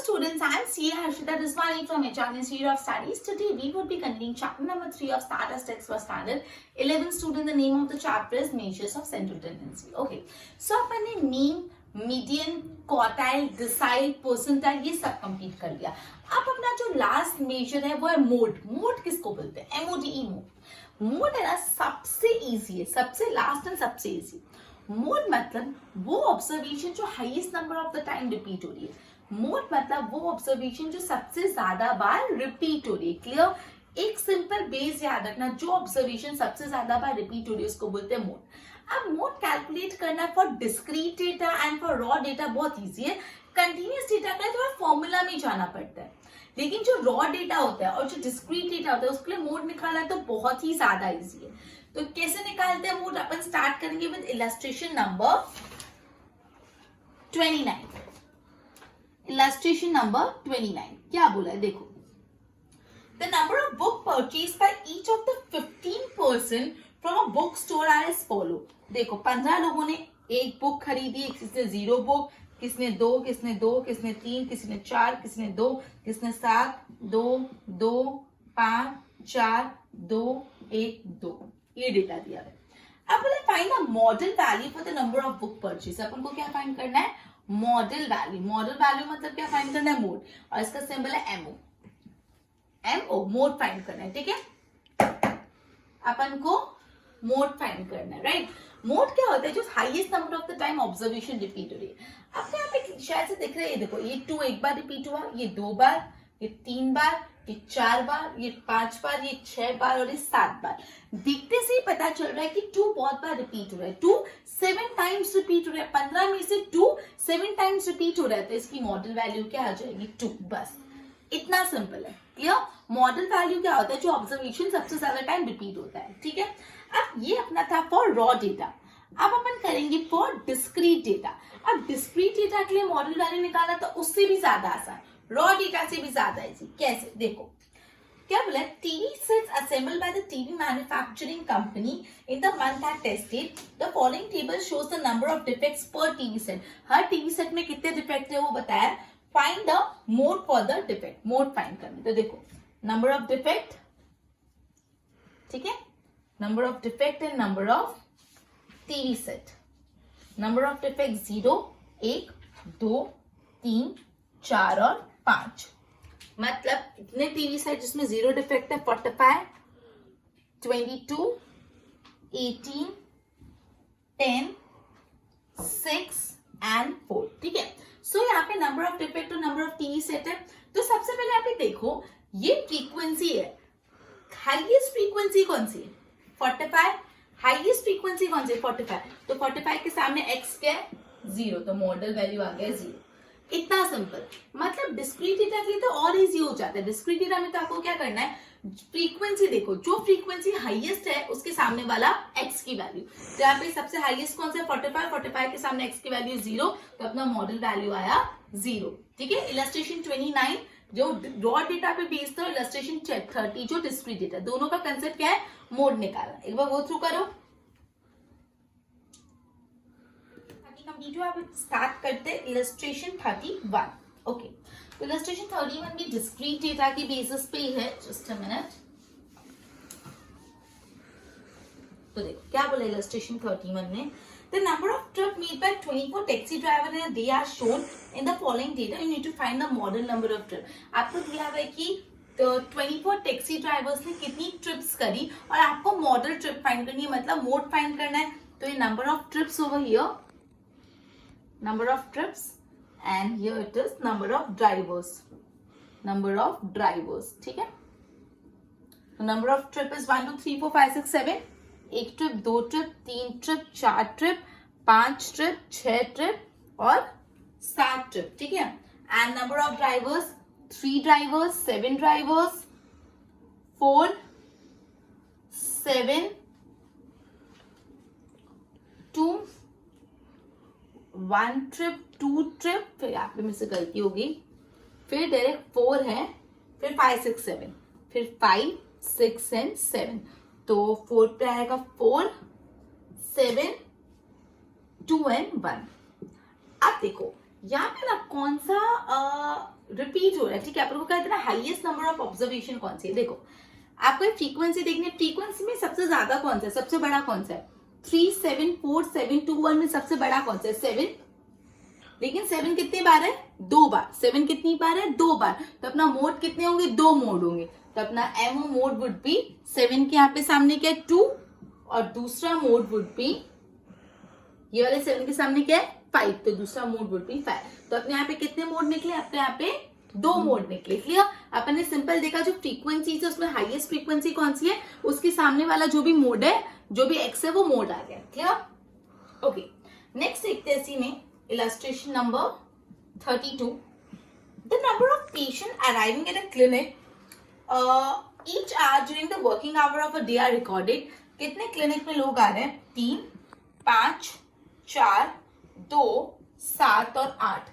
students, I am CA Harshita Rizwani from HR Institute of Studies. Today we would be continuing chapter number 3 of Stardust Text for Standard 11 student. The name of the chapter is Measures of Central Tendency. Okay, so अपन ने mean, median, quartile, decile, percentile ये सब complete कर लिया. अब अपना जो last major है वो है मोड. मोड किसको बोलते हैं? MODE mode. मोड है ना सबसे इजी है, सबसे लास्ट एंड सबसे इजी. मोड मतलब वो ऑब्जर्वेशन जो highest number of the time repeat हो रही है. मोड मतलब वो ऑब्जर्वेशन जो सबसे ज्यादा बार रिपीट हो रही है. क्लियर? एक सिंपल बेस याद रखना, जो ऑब्जर्वेशन सबसे ज्यादा बार रिपीट हो रही है उसको बोलते हैं मोड. अब मोड कैलकुलेट करना for discrete data and for raw data बहुत इजी है. कंटिन्यूअस डेटा का थोड़ा फॉर्मूला में जाना पड़ता है, लेकिन जो रॉ डेटा होता है और जो डिस्क्रीट डेटा होता है उसके लिए मोड निकालना तो बहुत ही ज्यादा इजी है. तो कैसे निकालते हैं मोड? अपन स्टार्ट करेंगे with illustration number 29. Illustration number 29 क्या बोला है देखो. The number of book purchased by each of the 15% from a book store are as follow. देखो 15 लोगों ने एक बुक खरीदी, किसने 0 बुक, किसने 2, किसने 2, किसने 3, किसने 4, किसने 2, किसने 7, 2, 2, 5, 4, 2, 1, 2. ये डेटा दिया है. अब बोला find the modal value for the number of book purchase. अपन को क्या फाइंड करना है? Model value. मॉडल वैल्यू मतलब क्या फाइंड करना है? मोड. और इसका सिंबल है MO. MO मोड फाइंड करना है. ठीक है, अपन को मोड फाइंड करना है. राइट? मोड क्या होता है? जो highest number of the time observation repeat हो रही है. अब यहाँ पे शायद से दिख रहा है, ये देखो, ये 2 एक बार रिपीट हुआ, ये 2 बार, ये 3 बार, ये 4 बार, ये 5 बार, ये 6 बार और ये 7 बार. देखते से ही पता चल रहा है कि 2 बहुत बार रिपीट हो रहा है. 2 7 टाइम्स रिपीट हो रहा है. 15 में से 2 7 टाइम्स रिपीट हो रहा है, तो इसकी मॉडल वैल्यू क्या आ जाएगी? 2. बस इतना सिंपल है. क्लियर? मॉडल वैल्यू क्या होता है? जो ऑब्जर्वेशन सबसे ज्यादा टाइम रिपीट होता है. ठीक है, अब ये अपना था फॉर रॉ डेटा. अब अपन करेंगे फॉर डिस्क्रीट डेटा. अब डिस्क्रीट डेटा के लिए मॉडल वैल्यू निकालना तो उससे भी ज्यादा आसान, रॉ डेटा से भी ज्यादा इजी. कैसे? देखो क्या बोला? TV sets assembled by the TV manufacturing company in the month eight tested. The following table shows the number of defects per TV set. हर टीवी सेट में कितने डिफेक्ट है वो बताया. Find the mode for the defect. Mode find करना. तो देखो number of defect, ठीक है, number of defect and number of TV set. Number of defect 0, 1, 2, 3, 4 और 5. मतलब इतने टीवी सेट जिसमें 0 डिफेक्ट है 45, 22, 18, 10, 6 एंड 4. ठीक है, सो यहाँ पे नंबर ऑफ डिफेक्ट और नंबर ऑफ टीवी सेट है. तो सबसे पहले यहाँ पे देखो, ये फ्रीक्वेंसी है. हाईएस्ट फ्रीक्वेंसी कौन सी है? 45. हाईएस्ट फ्रीक्वेंसी कौन सी है? 45. तो 45 के सामने x क्या है? 0. तो मॉडल वैल्यू आ गया 0. इतना सिंपल. मतलब डिस्क्रीट डेटा के लिए तो और इजी हो जाता है. डिस्क्रीट डेटा में तो आपको क्या करना है? फ्रीक्वेंसी देखो, जो फ्रीक्वेंसी हाईएस्ट है उसके सामने वाला x की वैल्यू. तो यहाँ पे सबसे हाईएस्ट कौन सा? 45. 45 के सामने x की वैल्यू 0, तो अपना मॉडल वैल्यू आया 0. ठीक है, इलस्ट्रेशन 29 जो रॉ डेटा पे बेस्ड था, इलस्ट्रेशन 30 जो डिस्क्रीट डेटा. दोनों का कंसेप्ट क्या है? मोड निकालना. एक बार गो थ्रू करो. कंप्लीट हुआ. अब स्टार्ट करते हैं इलस्ट्रेशन 31. ओके, तो इलस्ट्रेशन 31 भी डिस्क्रीट डेटा की बेसिस पे ही है. Just a minute. तो देखो क्या बोला इलस्ट्रेशन 31 में. The number of trip made by 24 taxi driver in a day are shown in the following data. You need to find the model number of trip. आपको दिया हुआ है कि 24 टैक्सी ड्राइवर्स ने कितनी ट्रिप्स करी और आपको मॉडल ट्रिप फाइंड करनी है, मतलब मोड फाइंड करना है. तो ये number of trips over here, number of trips, and here it is number of drivers. Number of drivers. ठीक है, तो number of trip is 1 2 3 4 5 6 7. 1 trip, 2 trip, 3 trip, 4 trip, 5 trip, 6 trip और 7 ट्रिप. ठीक है, and number of drivers 3 drivers, 7 drivers, 4, 7, 2, 1 trip, 2 trip, फिर यहाँ पे मेरे से गलती होगी, फिर डायरेक्ट 4 है, फिर 5 6 7, फिर 5 6 एंड 7. तो 4 पे आएगा 4, 7, 2 एंड 1. अब देखो यहाँ पे ना कौन सा रिपीट हो रहा है, ठीक है, अपन को कहते हैं ना हाईएस्ट नंबर ऑफ ऑब्जर्वेशन कौन सी है। देखो आपको एक फ्रीक्वेंसी देखनी है, फ्रीक्वेंसी में सबसे ज्यादा कौन सा है, सबसे बड़ा कौन सा है, 3 7 4 7 2 1 में सबसे बड़ा कौन सा है, 7। लेकिन 7 कितनी बार है, 2 बार। 7 कितनी बार है, 2 बार। तो अपना मोड कितने होंगे, 2 मोड होंगे। तो अपना एमओ मोड वुड बी 7 के यहाँ पे सामने क्या है 2, और दूसरा मोड वुड बी ये वाले 7 के सामने क्या है 5, तो दूसरा मोड वुड बी 5। तो अपने यहाँ पे कितने मोड निकले, अपने यहाँ पे 2 मोड निकले। क्लियर, अपन ने सिंपल देखा जो फ्रीक्वेंसी है उसमें हाईएस्ट फ्रीक्वेंसी कौन सी है, उसके सामने वाला जो भी मोड है, जो भी एक्स है वो मोड आ गया। Clear, okay. नेक्स्ट देखते हैं इसी में illustration number 32. The number of patients arriving at a clinic each hour during the working hour of a day are recorded. कितने क्लिनिक में लोग आ रहे हैं, 3 5 4 2 7 और 8।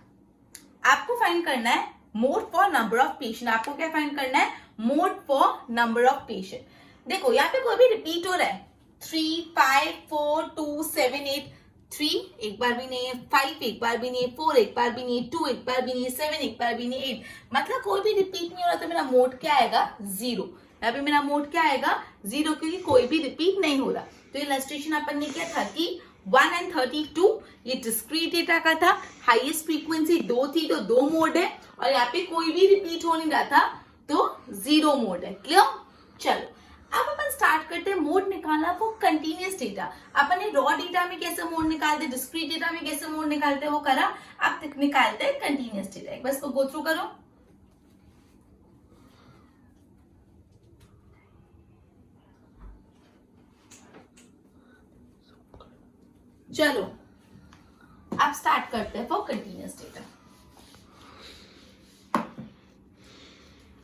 आपको फाइंड करना है mode for number of patient. आपको क्या फाइंड करना है, mode for number of patient. देखो यहाँ पे कोई भी रिपीट हो रहा है, 3 5 4 2 7 8। 3 एक बार भी नहीं है, 5 एक बार भी नहीं है, 4 एक बार भी नहीं है, 2 एक बार भी नहीं है, 7 एक बार भी नहीं है, 8। मतलब कोई भी रिपीट नहीं हो रहा, तो मेरा मोड क्या आएगा, 0। यहाँ पे मेरा मोड क्या आएगा, 0, क्योंकि कोई भी रिपीट नहीं हो रहा। तो इलस्ट्रेशन अपन ने किया 31 एंड 32, ये डिस्क्रीट डेटा का था। हाईएस्ट फ्रीक्वेंसी 2 थी तो 2 मोड है, और यहाँ पे कोई भी रिपीट हो नहीं रहा था तो 0 मोड है। क्लियर, चलो अब अपन स्टार्ट करते हैं मोड निकालना वो कंटिन्यूअस डेटा। अपन ने रॉ डेटा में कैसे मोड निकालते, डिस्क्रीट डेटा में कैसे मोड निकालते वो करा, अब निकालते हैं कंटिन्यूअस डेटा। एक बार इसको गो थ्रू करो। चलो अब स्टार्ट करते हैं for continuous data.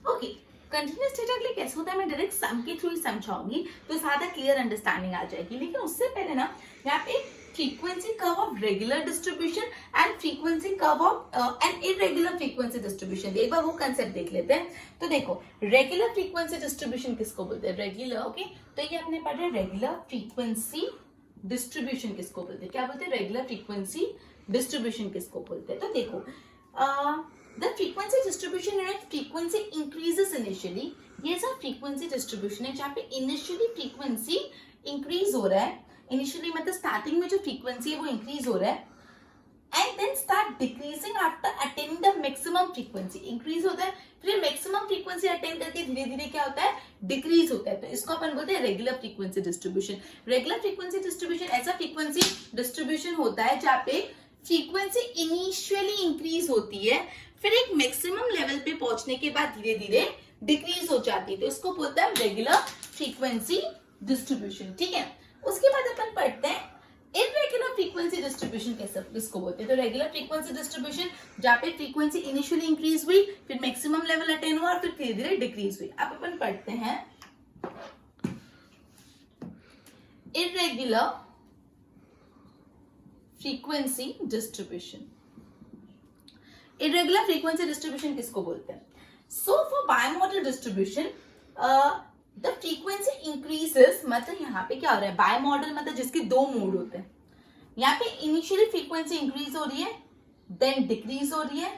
Okay, continuous data के लिए कैसे होता है मैं डायरेक्ट सम के थ्रू ही समझाऊंगी, तो ज्यादा क्लियर अंडरस्टैंडिंग आ जाएगी। लेकिन उससे पहले ना यहाँ पे frequency curve of regular distribution and frequency curve of and irregular frequency distribution, एक बार वो कंसेप्ट देख लेते हैं। तो देखो रेगुलर फ्रीक्वेंसी डिस्ट्रीब्यूशन किसको बोलते हैं, रेगुलर। ओके, तो ये आपने पढ़ा रेगुलर फ्रीक्वेंसी डिस्ट्रीब्यूशन किसको बोलते हैं, क्या बोलते हैं, रेगुलर फ्रीक्वेंसी डिस्ट्रीब्यूशन किसको बोलते हैं। तो देखो the frequency distribution in which frequency increases initially, ये सब frequency distribution है जहाँ पे initially frequency increase हो रहा है। initially मतलब starting में जो frequency है वो increase हो रहा है, and then start decreasing after attaining the maximum frequency। increase होता है, फिर maximum frequency attain करके धीरे धीरे क्या होता है, decrease होता है। तो इसको अपन बोलते हैं regular frequency distribution। regular frequency distribution ऐसा frequency distribution होता है जहाँ पे फ्रीक्वेंसी इनिशियली इंक्रीज होती है, फिर एक मैक्सिमम लेवल पे पहुंचने के बाद धीरे धीरे डिक्रीज हो जाती है। तो इसको बोलते हैं रेगुलर फ्रीक्वेंसी डिस्ट्रीब्यूशन। ठीक है, उसके बाद अपन पढ़ते हैं इररेगुलर फ्रीक्वेंसी डिस्ट्रीब्यूशन किसको बोलते हैं। तो रेगुलर फ्रीक्वेंसी डिस्ट्रीब्यूशन जहाँ पे फ्रीक्वेंसी इनिशियली इंक्रीज हुई, फिर मैक्सिमम लेवल अटेन हुआ और फिर धीरे धीरे डिक्रीज हुई। अब अपन पढ़ते हैं irregular frequency distribution. Irregular frequency distribution किसको बोलते हैं, so for bimodal distribution the frequency increases, मतलब यहाँ पे क्या हो रहा है, बायमोडल मतलब जिसके 2 मोड होते हैं। यहाँ पे इनिशियली फ्रीक्वेंसी इंक्रीज हो रही है, देन डिक्रीज हो रही है,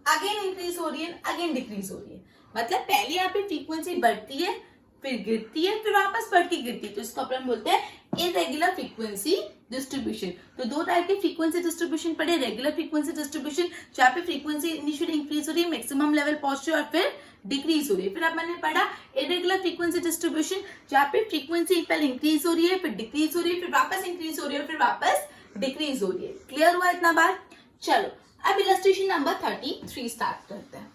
अगेन इंक्रीज हो रही है, अगेन डिक्रीज हो रही है। मतलब पहले यहाँ पे फ्रीक्वेंसी बढ़ती है, फिर गिरती है, फिर वापस बढ़ के गिरती है। तो इसको अपन बोलते हैं इरेगुलर फ्रीक्वेंसी डिस्ट्रीब्यूशन। तो 2 टाइप के फ्रीक्वेंसी डिस्ट्रीब्यूशन पढ़े, रेगुलर फ्रीक्वेंसी डिस्ट्रीब्यूशन जहाँ पे फ्रीक्वेंसी इनिशियली इंक्रीज हो रही है, मैक्सिमम लेवल पहुंच रही है और फिर डिक्रीज हो रही है। फिर अपन ने पढ़ा इरेगुलर फ्रीक्वेंसी डिस्ट्रीब्यूशन जहाँ पे फ्रीक्वेंसी पहले इंक्रीज हो रही है, फिर डिक्रीज हो रही है, फिर वापस इंक्रीज हो रही है, फिर वापस डिक्रीज हो रही है। क्लियर हुआ इतना बार। चलो अब इलस्ट्रेशन नंबर 33 स्टार्ट करते हैं।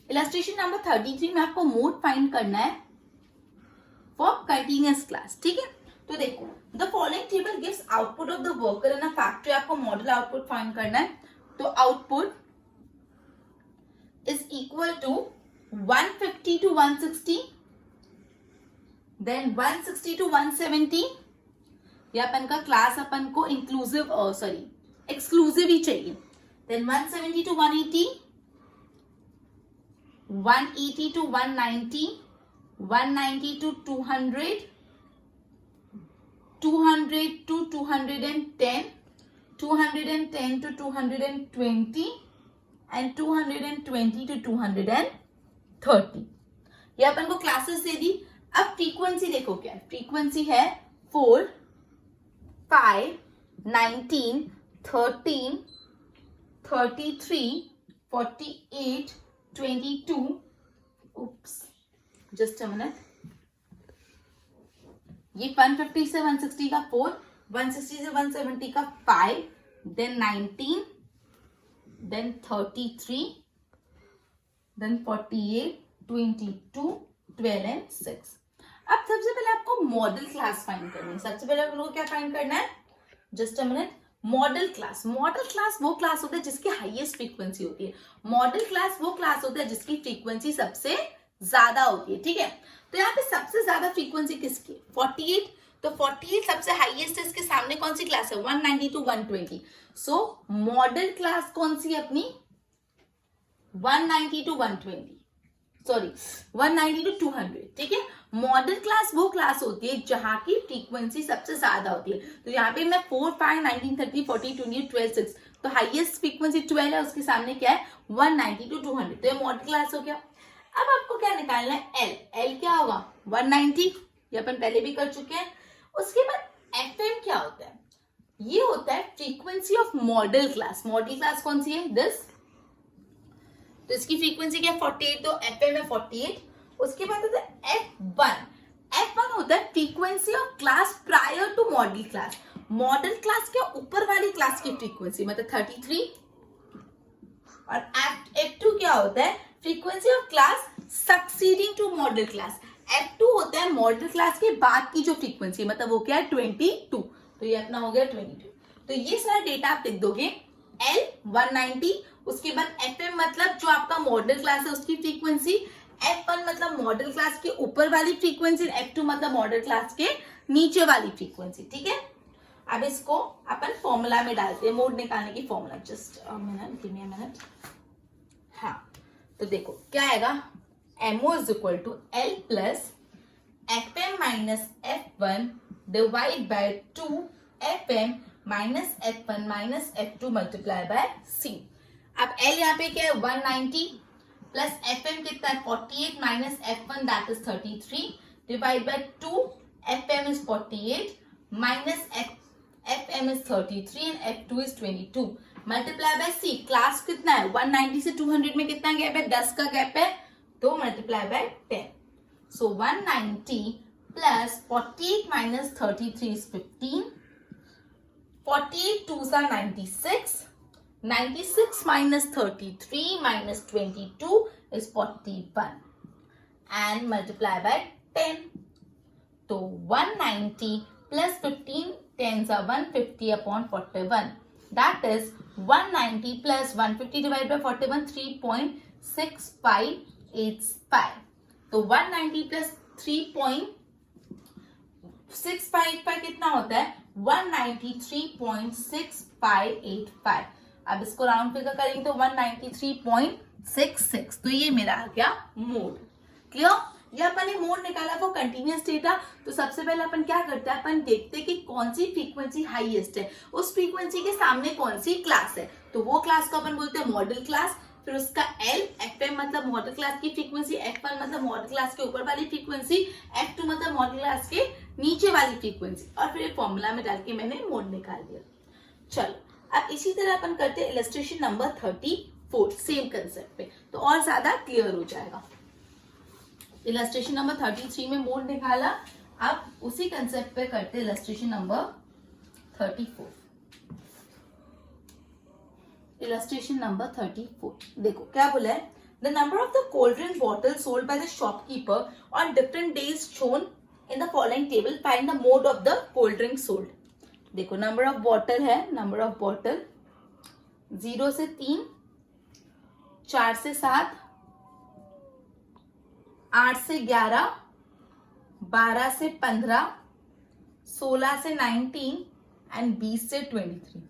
इलस्ट्रेशन नंबर 33 में आपको मोड फाइंड करना है फॉर कंटिन्यूअस क्लास। ठीक है, तो देखो the following table gives output of the worker in a factory. आपको मॉडल आउटपुट फाइंड करना है। तो output is equal to 150 to 160, then 160 to 170। ये अपन का क्लास अपन को इंक्लूसिव एक्सक्लूसिव ही चाहिए। Then 170 to 180, 180 to 190, 190 to 200, 200 to 210, 210 to 220 and 220 to 230. ये अपन को क्लासेस दे दी. अब फ्रीक्वेंसी देखो क्या है. फ्रीक्वेंसी है 4, 5, 19, 13, 33, 48, 22. Oops, just a minute. ये 150 से 160 का 4, 160 से 170 का 5, then 19, then 33, then 48, 22, 12 and 6. अब सबसे पहले आपको मॉडल क्लास फाइंड करनी है. सबसे पहले आप लोगों को क्या फाइंड करना है? Just a minute. Model class. Modal class वो क्लास होता है जिसकी हाईएस्ट फ्रीक्वेंसी होती है. मॉडल क्लास वो क्लास होता है जिसकी फ्रीक्वेंसी सबसे ज्यादा होती है. ठीक है, तो यहाँ पे सबसे ज्यादा फ्रीक्वेंसी किसकी? 48. तो 48 सबसे हाईएस्ट है. इसके सामने कौन सी क्लास है? 190 to 120. सो मॉडल क्लास कौन सी है अपनी? 190 to 120. Sorry, 190 to 200. ठीक है, मॉडल क्लास वो क्लास होती है जहां की फ्रीक्वेंसी सबसे ज्यादा होती है. तो यहाँ पे मैं 4, 5, 19, 30, 40, 20, 12, 6. तो हाईएस्ट फ्रीक्वेंसी 12 है. उसके सामने क्या है? 190 to 200. तो ये मॉडल क्लास हो गया. अब आपको क्या निकालना है? एल. एल क्या होगा? 190. ये अपन पहले भी कर चुके हैं. उसके बाद एफएम क्या होता है? ये होता है frequency of model class. Modal class कौन सी है? दिस. तो इसकी फ्रीक्वेंसी क्या है? 48. तो एफएम है 48. उसके बाद होता है F1. F1 होता है frequency of class prior to modal class. Modal class के ऊपर वाली क्लास की फ्रीक्वेंसी मतलब 33. और F2 क्या होता है? Frequency of class succeeding to modal class. F2 होता है मॉडल क्लास के बाद की जो फ्रीक्वेंसी, मतलब वो क्या है? 22. तो ये अपना हो गया 22. तो ये सारा डेटा आप लिख दोगे. L 190. उसके बाद FM मतलब जो आपका मॉडल क्लास है उसकी फ्रीक्वेंसी. F1 मतलब मॉडल क्लास के ऊपर वाली फ्रीक्वेंसी. F2 मतलब मॉडल क्लास के नीचे वाली फ्रीक्वेंसी. ठीक है, अब इसको अपन फॉर्मूला में डालते हैं. मोड निकालने की formula. Just a minute, give me a minute. हाँ, तो देखो क्या आएगा? MO is equal to L plus FM minus F1 divide by 2 FM minus F1 minus F2 multiply by C. अब L यहाँ पे क्या है? 190 प्लस FM कितना है? 48 minus F1 that is 33 divide by 2 FM is 48 minus FM is 33 and F2 is 22 multiply by C. Class कितना है? 190 से 200 में कितना गैप है? 10 का गैप है. तो multiply by 10. So 190 plus 48 minus 33 is 15. 48 2s are 96. 96 minus 33 minus 22 is 41 and multiply by 10. So 190 plus 15 tens are 150 upon 41. That is 190 plus 150 divided by 41 3.6585. तो 190 plus 3.6585 कितना होता है? 193.6585. अब इसको राउंड फिगर करेंगे तो 193.66. तो ये मेरा आ गया मोड. क्लियर? ये अपन ने मोड निकाला फॉर कंटिन्यूअस डेटा. तो सबसे पहले अपन क्या करते हैं? अपन देखते हैं कि कौन सी फ्रीक्वेंसी हाईएस्ट है, उस फ्रीक्वेंसी के सामने कौन सी क्लास है. तो वो क्लास को अपन बोलते हैं मॉडल क्लास. फिर उसका L, FM मतलब मॉडल क्लास की फ्रीक्वेंसी, F1 मतलब मॉडल क्लास के ऊपर वाली फ्रीक्वेंसी, F2 मतलब मॉडल क्लास के नीचे वाली फ्रीक्वेंसी. और फिर फॉर्मूला में डाल के मैंने मोड निकाल दिया. चलो, अब इसी तरह अपन करते हैं इलस्ट्रेशन नंबर 34. सेम कंसेप्ट पे तो और ज्यादा क्लियर हो जाएगा. इलस्ट्रेशन नंबर 33 में मोड निकाला. अब उसी कंसेप्ट पे करते हैं इलस्ट्रेशन नंबर 34. Illustration number 34. देखो क्या बोला है? The number of the cold drink bottle sold by the shopkeeper on different days shown in the following table. Find the mode of the cold drink sold. देखो number of bottle है. Number of bottle 0 से 3, 4 से 7, 8 से 11, 12 से 15, 16 से 19 and 20 से 23.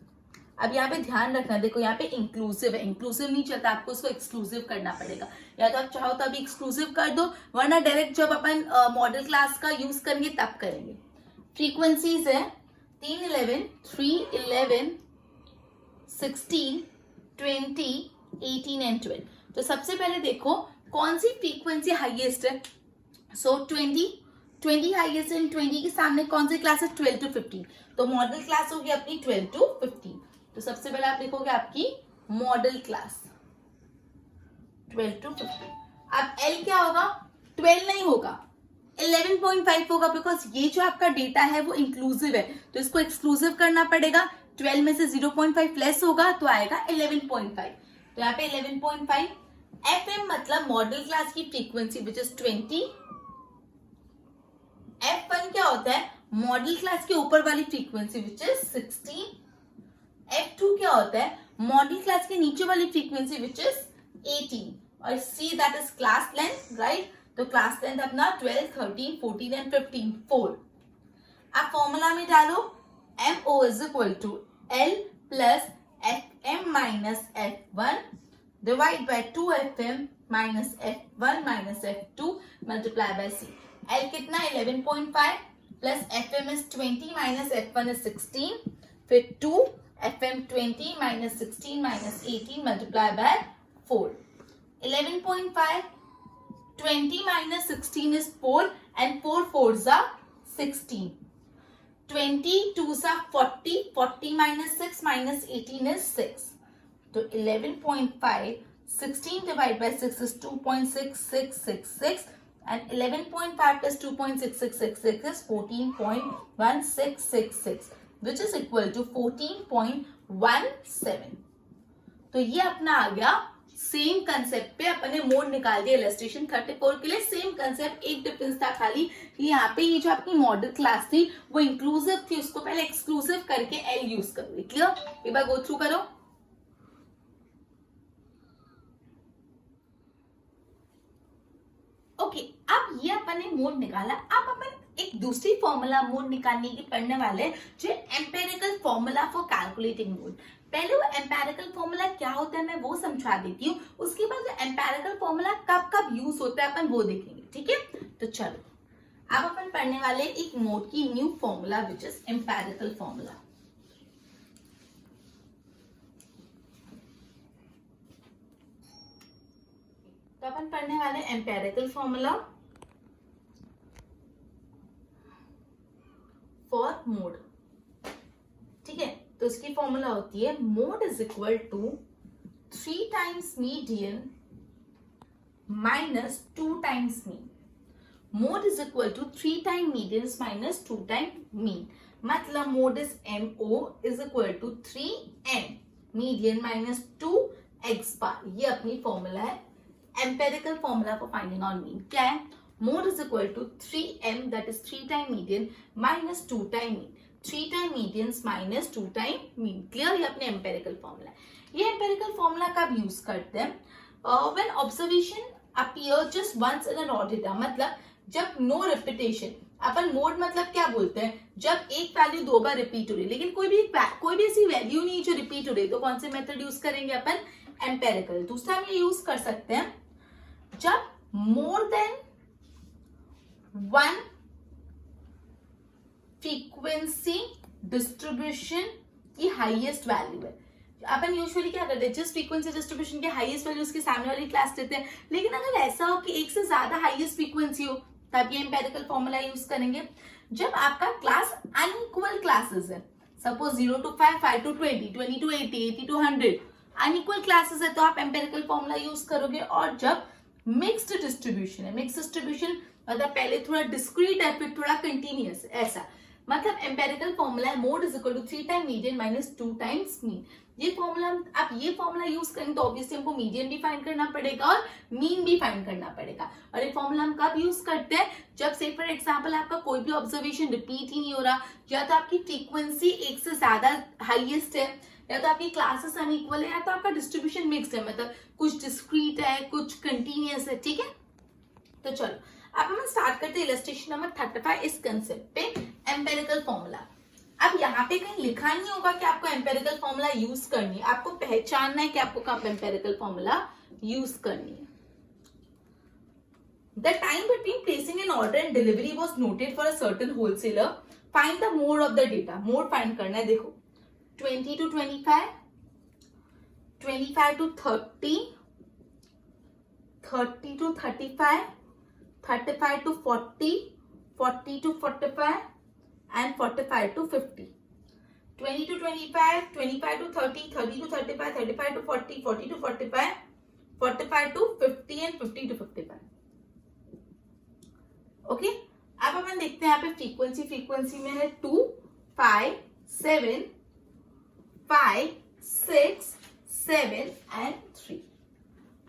अब यहाँ पे ध्यान रखना, देखो यहाँ पे इंक्लूसिव है. इंक्लूसिव नहीं चलता, आपको उसको एक्सक्लूसिव करना पड़ेगा. या तो आप चाहो तो अभी एक्सक्लूसिव कर दो, वरना डायरेक्ट जब अपन मॉडल क्लास का यूज करेंगे तब करेंगे. फ्रीक्वेंसीज है 311, 311, 16, 20, 18 एंड 12। तो सबसे पहले देखो कौन सी फ्रीक्वेंसी हाईएस्ट है। सो 20 हाईएस्ट है, 20 के सामने कौन सी क्लास है 12 to 15, तो मॉडल क्लास होगी अपनी 12 to 15। तो सबसे पहले आप लिखोगे आपकी मॉडल क्लास 12 to 15। अब L क्या होगा, 12 नहीं होगा 11.5 होगा, बिकॉज ये जो आपका डेटा है वो इंक्लूसिव है, तो इसको एक्सक्लूसिव करना पड़ेगा। 12 में से 0.5 लेस होगा तो आएगा 11.5, तो यहाँ पे 11.5। FM मतलब मॉडल क्लास की फ्रीक्वेंसी विच इज 20। F1 क्या होता है, मॉडल क्लास के ऊपर वाली फ्रीक्वेंसी विच इज 16। F2 क्या होता है, मॉडल क्लास के नीचे वाली फ्रीक्वेंसी विच इज 18, और C that is class length, right. तो क्लास लेंथ अपना 12, 13, 14 एंड 15, 4। आप फॉर्मूला में डालो MO is equal to L plus FM minus F1 divide by 2FM minus F1 minus F2 multiply by C। L कितना 11.5 plus FM is 20 minus F1 is 16, फिर 2 FM 20 minus 16 minus 18 multiply by 4। 11.5, 20 minus 16 is 4 and 4 4s are 16. 20 2s are 40, 40 minus 6 minus 18 is 6. So 11.5, 16 divided by 6 is 2.6666 and 11.5 plus 2.6666 is 14.1666 which is equal to 14.17. तो ये अपना आ गया same concept पे अपने mode निकाल दिया illustration 34 के लिए। सेम कंसेप्ट, एक डिफरेंस था खाली यहाँ पे ये जो आपकी मॉडल क्लास थी वो इंक्लूसिव थी, उसको पहले एक्सक्लूसिव करके एल यूज करोगे। क्लियर, एक बार गो थ्रू करो। ओके, अब ये अपन ने मोड निकाला, अब अपन एक दूसरी फॉर्मूला मोड निकालने की पढ़ने वाले जो empirical formula for calculating mode. पहले वो एम्पेरिकल फॉर्मूला क्या होता है मैं वो समझा देती हूँ, उसके बाद जो एम्पेरिकल फॉर्मूला कब कब यूज होता है अपन वो देखेंगे, ठीक है। तो चलो अब अपन पढ़ने वाले एक मोड की new formula which is empirical formula. तो अपन पढ़ने वाले एम्पेरिकल फॉर्मूला फॉर मोड, ठीक है। तो इसकी फॉर्मूला होती है mode is equal to 3 times median minus 2 times mean. Mode is equal to 3 time median minus 2 time mean, मतलब mode is MO is equal to 3M median minus 2x बार। ये अपनी फॉर्मूला है, empirical formula for finding out mean. क्या है, mode is equal to 3M that is 3 time median minus 2 time mean, 3 time medians minus 2 time mean. Clear, ये अपने empirical formula है। ये एम्पेरिकल फॉर्मूला कब यूज करते हैं, when observation appear just once in an odd data, मतलब जब no repetition. अपन mode मतलब क्या बोलते हैं, जब एक वैल्यू 2 बार रिपीट हो रही है लेकिन कोई भी ऐसी वैल्यू नहीं जो रिपीट हो रही, तो कौन से मेथड यूज करेंगे अपन, एम्पेरिकल। दूसरा हम ये यूज कर सकते हैं जब मोर देन 1 फ्रीक्वेंसी डिस्ट्रीब्यूशन की हाईएस्ट वैल्यू है। अपन यूजुअली क्या करते हैं, जिस फ्रीक्वेंसी डिस्ट्रीब्यूशन के हाईएस्ट वैल्यू उसके सामने वाली क्लास लेते हैं, लेकिन अगर ऐसा हो कि एक से ज्यादा हाईएस्ट फ्रीक्वेंसी हो तब ये एम्पेरिकल फॉर्मूला यूज करेंगे। जब आपका क्लास अनइक्वल क्लासेस है, suppose 0 to 5, 5 to 20, 20 to 80, 80 to 100 unequal classes है तो आप एम्पेरिकल फॉर्मूला यूज करोगे। और जब मिक्स्ड डिस्ट्रीब्यूशन है, मिक्स डिस्ट्रीब्यूशन मतलब पहले थोड़ा डिस्क्रीट है फिर थोड़ा कंटिन्यूअस, ऐसा मतलब एम्पेरिकल फॉर्मूला है mode is equal to 3 time median minus 2 times mean. ये फॉर्मूला, आप ये फॉर्मूला यूज करें तो ऑब्वियसली हमको मीडियन भी फाइंड करना पड़ेगा और मीन भी फाइंड करना पड़ेगा। और ये फॉर्मूला हम कब यूज करते हैं, जब से फॉर एग्जांपल आपका कोई भी ऑब्जर्वेशन रिपीट ही नहीं हो रहा, या तो आपकी फ्रीक्वेंसी एक से ज्यादा हाईएस्ट है, या तो आपकी क्लासेस अनइक्वल है, या तो आपका डिस्ट्रीब्यूशन मिक्स्ड है, मतलब कुछ डिस्क्रीट है कुछ कंटिन्यूअस है, ठीक है। तो चलो अब हम स्टार्ट करते हैं इलस्ट्रेशन नंबर 35 इस कंसेप्ट पे, एम्पेरिकल फॉर्मूला। अब यहाँ पे कहीं लिखा नहीं होगा कि आपको एम्पेरिकल फॉर्मूला यूज करनी है, आपको पहचानना है कि आपको कब एम्पेरिकल फॉर्मूला यूज करनी है। The time between placing an order and delivery was noted for a certain wholesaler, find the mode of the data. Mode find करना है, देखो 20 to 25, 25 to 30, 30 to 35, 35 to 40, 40 to 45, and 45 to 50. 20 to 25, 25 to 30, 30 to 35, 35 to 40, 40 to 45, 45 to 50 and 50 to 55. Okay, अब अपन देखते हैं यहाँ पे frequency, frequency में है 2, 5, 7, 5, 6, 7 and 3.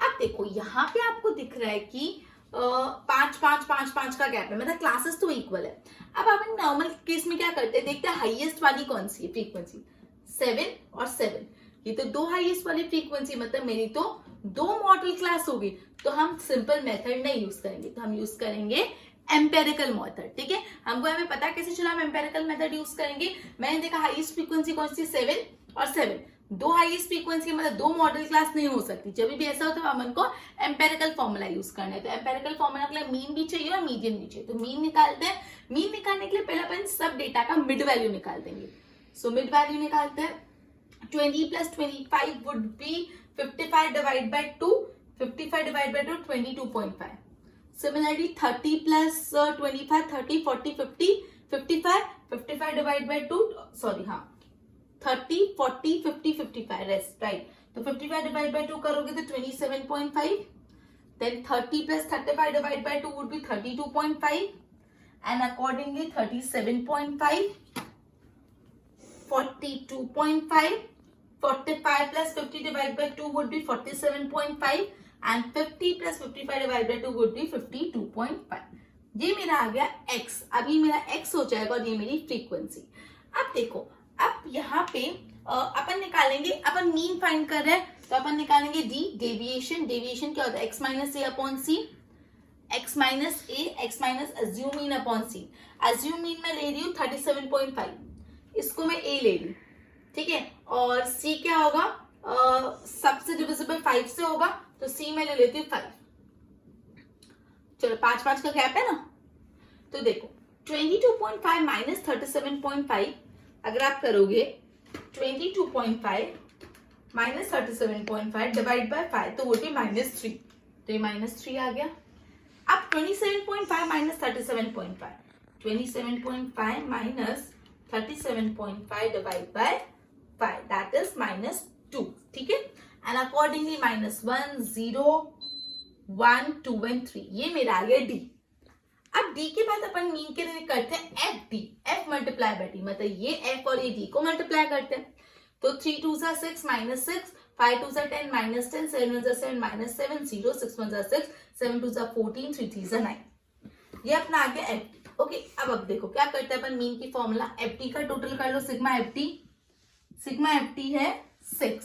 अब देखो यहाँ पे आपको दिख रहा है कि 5, 5, 5, 5 का गैप है, मतलब क्लासेस तो इक्वल है. अब अपन नॉर्मल केस में क्या करते हैं, देखते हैं हाईएस्ट वाली कौन सी है फ्रीक्वेंसी, 7 और 7. ये तो दो हाईएस्ट वाली फ्रीक्वेंसी, मतलब मेरी तो दो मॉडल क्लास होगी. तो हम सिंपल मेथड नहीं यूज करेंगे, तो हम यूज करेंगे एम्पेरिकल मेथड. ठीक है, हमको हमें पता कैसे चला हम एम्पेरिकल मेथड यूज करेंगे. मैंने देखा हाईएस्ट फ्रीक्वेंसी कौन सी, 7 और 7. दो हाईएस्ट फ्रीक्वेंसी मतलब दो मॉडल क्लास नहीं हो सकती. जब भी ऐसा होता है हम को एम्पेरिकल फॉर्मूला यूज करना है. तो एम्पेरिकल फॉर्मूला के लिए मीन भी चाहिए और मीडियन भी चाहिए. तो मीन निकालते हैं. मीन निकालने के लिए पहले अपन सब डेटा का मिड वैल्यू निकाल देंगे. सो मिड वैल्यू निकालते हैं. 20 plus 25 would be 55 divided by 2. 55 divided by 2, 22.5. Similarly, 30 plus 25, 30, 40, 50, 55. 55 divided by 2, sorry, हाँ, 30, 40, 50, 55, rest, right. तो 55 divided by 2 करोगे तो 27.5. Then 30 plus 35 divided by 2 would be 32.5. And accordingly 37.5, 42.5, 45 plus 50 divided by 2 would be 47.5 and 50 plus 55 divided by 2 would be 52.5. ये मेरा आ गया x. अभी मेरा x हो जाएगा और ये मेरी फ्रीक्वेंसी. अब देखो, अब यहाँ पे अपन निकालेंगे, अपन मीन फाइंड कर रहे हैं तो अपन निकालेंगे d, डेविएशन. डेविएशन क्या होता है, x minus a upon c, x minus a, x minus assumed mean upon c. Assumed mean मैं ले रही हूँ 37.5, इसको मैं a ले रही हूँ. ठीक है, और c क्या होगा, सबसे डिविजिबल 5 से होगा, तो c में ले लेती हूँ 5. चलो 5, 5 का गैप है ना. तो देखो 22.5 माइनस 37.5 अगर आप करोगे 22.5 माइनस 37.5 डिवाइड बाय 5 तो वो भी -3. तो ये -3 आ गया. अब 27.5 minus 37.5, 27.5 minus 37.5 divide by 5, that is -2. ठीक है, and accordingly -1, 0, 1, 2 and 3. ये मेरा आ गया d. अब d के बाद अपन मीन के लिए करते हैं fd, f multiply by d, मतलब ये f और ये d को मल्टीप्लाई करते हैं. तो 3 2 6 -6, 5 2 10 -10, 7 1 7 -7, 0 6 1 6, 7 2 14, 3 3 9. ये अपना आ गया fd. ओके, अब देखो क्या करते हैं अपन मीन की फॉर्मूला. fd का टोटल कर लो, सिग्मा fd. सिग्मा fd है 6.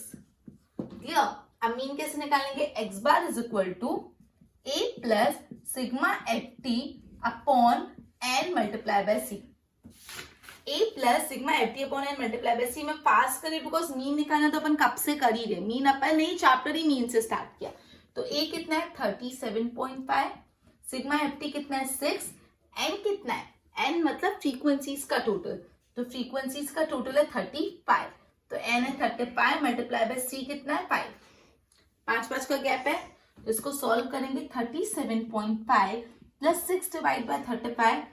क्लियर. अब मीन कैसे निकालेंगे, x bar is equal to a plus sigma ft upon n multiply by c. a plus sigma ft upon n multiply by c. मैं पास करी because mean निकालना तो अपन कब से कर ही रहे. मीन अपन नहीं, चैप्टर ही मीन से स्टार्ट किया. तो a कितना है 37.5, सिग्मा ft कितना है 6, n कितना है, n मतलब फ्रीक्वेंसीज का टोटल. तो फ्रीक्वेंसीज का टोटल है 35. तो n है 35 मल्टीप्लाई बाय c कितना है 5. 5 5 का गैप है, तो इसको सॉल्व करेंगे. 37.5 plus 6 divide by 35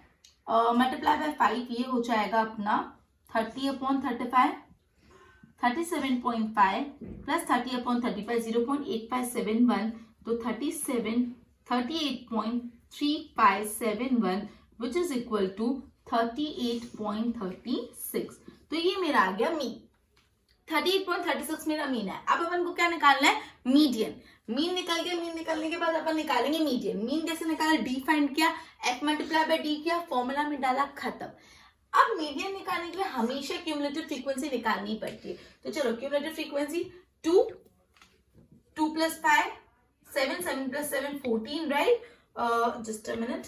multiply by 5, ये हो जाएगा अपना 30 अपॉन 35. 37.5 plus 30 upon 35, 0.8571. तो 38.3571 विच इज इक्वल टू 38.36. तो ये मेरा आ गया मीन. 38.36 मेरा मीन है. अब अपन को क्या निकालना है, मीडियन. मीन निकल गया. मीन निकलने के बाद अपन निकालेंगे मीडियन. मीन कैसे निकाला, डी फाइंड किया, एफ मल्टीप्लाई बाय डी किया, फॉर्मूला में डाला, खत्म. अब मीडियन निकालने के लिए हमेशा क्यूमुलेटिव फ्रीक्वेंसी निकालनी पड़ती है. तो चलो cumulative frequency 2 2 plus 5 7, 7 plus 7 14, right. Just a minute.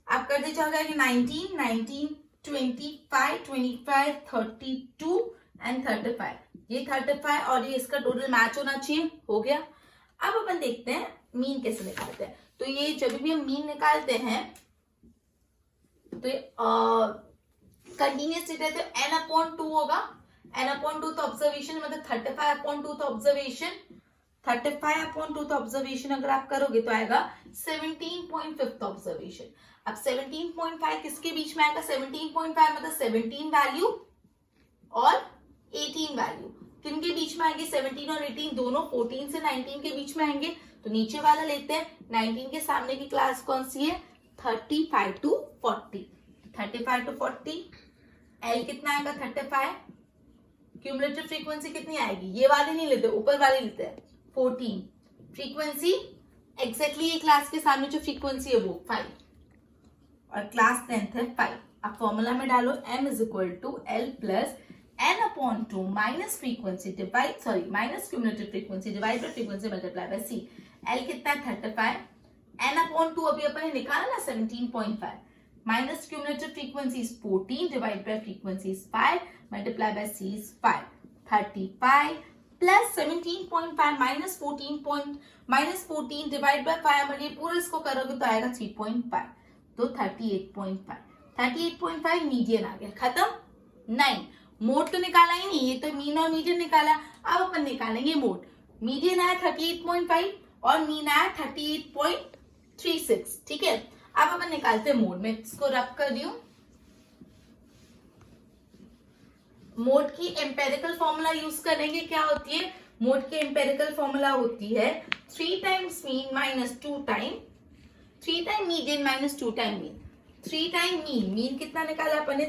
आप कर दीजिए, हो जाएगा 19, 19, 25, 25, 32 एंड 35. ये 35 और ये इसका टोटल मैच होना चाहिए. हो गया. अब अपन देखते हैं मीन कैसे निकालते हैं. तो ये जब भी हम मीन निकालते हैं तो कंटिन्यूस डेटा तो n अपॉन 2 होगा. n/2th ऑब्जर्वेशन मतलब 35/2th ऑब्जर्वेशन, 35/2th ऑब्जर्वेशन अगर आप करोगे तो आएगा 17.5th ऑब्जर्वेशन। अब 17.5 किसके बीच में आएगा? 17.5 मतलब 17 वैल्यू और 18 वैल्यू किनके बीच में आएंगे? 17 और 18 दोनों 14 से 19 के बीच में आएंगे। तो नीचे वाला लेते हैं, 19 के सामने की क्लास कौन सी है? 35 to 40। 35 to 40 L कितना आएगा? 35। क्यूमुलेटिव फ्रीक्वेंसी कितनी आएगी? ये वाली नहीं लेते, ऊपर वाली लेते हैं 14। फ्रीक्वेंसी एग्जैक्टली ये क्लास के सामने जो फ्रीक्वेंसी है वो 5 और क्लास लेंथ है 5। अब फॉर्मूला में डालो m is equal to L plus n/2 minus frequency divide minus cumulative frequency divide by frequency multiply by c। l कितना है? 35। n/2 अभी अपन ने निकाला ना 17.5 minus cumulative frequency is 14 divide by frequency is 5 multiply by c is 5। 35 plus 17.5 minus 14 divide by 5, मतलब ये पूरा इसको करोगे तो आएगा 3.5, तो 38.5। 38.5 मीडियन आ गया, खत्म। 9 मोड तो निकाला ही नहीं, ये तो मीन और मीडियन निकाला। अब अपन निकालेंगे मोड। मीडियन आया 38.5 और मीन आया 38.36, ठीक है। अब अपन निकालते हैं मोड में, इसको रब कर दी हूं। मोड की एम्पेरिकल फॉर्मूला यूज करेंगे। क्या होती है मोड की एम्पेरिकल फॉर्मूला? होती है 3 times mean minus 2 time 3 time median minus 2 time mean. 3 time mean कितना निकाला अपन ने?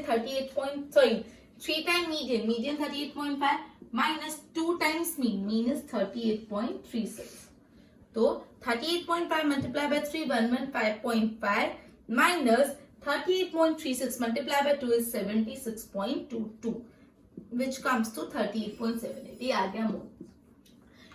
3 time median 38.5 minus 2 times mean is 38.36। तो 38.5 multiply by 3 115.5 minus 38.36 multiply by 2 is 76.22 which comes to 38.78। ये आ गया मोड।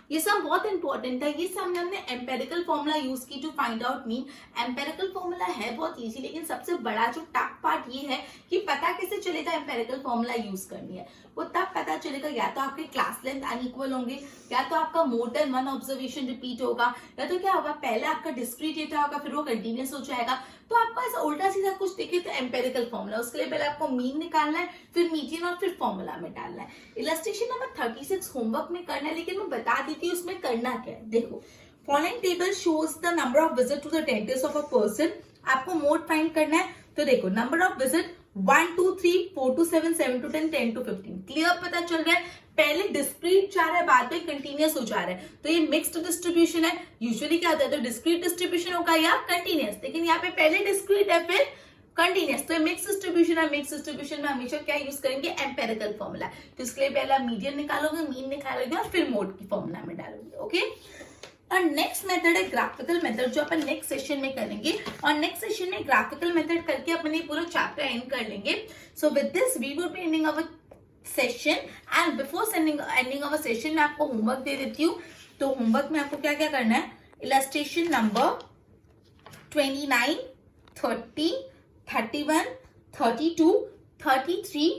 ये सब बहुत इंपॉर्टेंट है। ये सब हमने एम्पेरिकल फॉर्मूला यूज की to find out mean. Empirical formula है बहुत इजी, लेकिन सबसे बड़ा जो टफ पार्ट ये है कि पता कैसे चलेगा एम्पेरिकल फॉर्मूला यूज करनी है। वो तब पता चलेगा या तो आपके क्लास लेंथ अनइक्वल होंगे, या तो आपका more than one observation repeat होगा, या तो क्या होगा पहले आपका डिस्क्रीट डेटा होगा फिर वो कंटिन्यूस हो जाएगा। तो आपको ऐसा उल्टा सीधा कुछ दिखे तो एम्पेरिकल फॉर्मूला, उसके लिए पहले आपको मीन निकालना है, फिर मीडियन और फिर फॉर्मूला में डालना है। इलस्ट्रेशन नंबर 36 होमवर्क में करना है, लेकिन मैं बता देती हूँ उसमें करना क्या है। देखो, following table shows the number of visit to the dentist of a person. आपको मोड फाइंड करना है। तो देखो, number of visit 1 to 3 4 to 7 7 to 10 10 to 15। Clear पता चल रहा है? पहले डिस्क्रीट जा रहा है, बाद में कंटिन्यूस हो जा रहा है, तो ये मिक्स्ड डिस्ट्रीब्यूशन है। यूजुअली क्या होता है, तो डिस्क्रीट डिस्ट्रीब्यूशन होगा या कंटिन्यूस, लेकिन यहाँ पे पहले डिस्क्रीट है फिर कंटिन्यूस, तो मिक्स डिस्ट्रीब्यूशन है। मिक्स डिस्ट्रीब्यूशन में हमेशा क्या यूज करेंगे? Empirical formula. तो इसके लिए पहला मीडियन निकालोगे, मीन निकालोगे और फिर मोड की फॉर्मूला में डालोगे। ओके, और नेक्स्ट मेथड है ग्राफिकल मेथड, जो अपन नेक्स्ट सेशन में करेंगे। और नेक्स्ट सेशन में ग्राफिकल मेथड करके अपन ये पूरा चैप्टर एंड कर लेंगे। So with this we would be ending our session, and before ending our session मैं आपको होमवर्क दे देती हूँ। तो होमवर्क में आपको क्या क्या करना है? Illustration number 29 30 31 32 33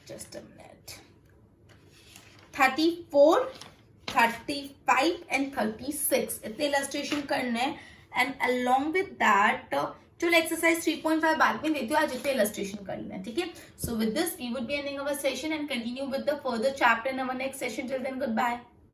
just a minute 34 35 and 36 इतने इलस्ट्रेशन करने हैं। एंड अलोंग विद दैट चलो एक्सरसाइज 3.5 बाद में देती हूँ, आज इतने इलस्ट्रेशन करना है, ठीक है। So with this we would be ending our session and continue with the further chapter in our next session. Till then good bye.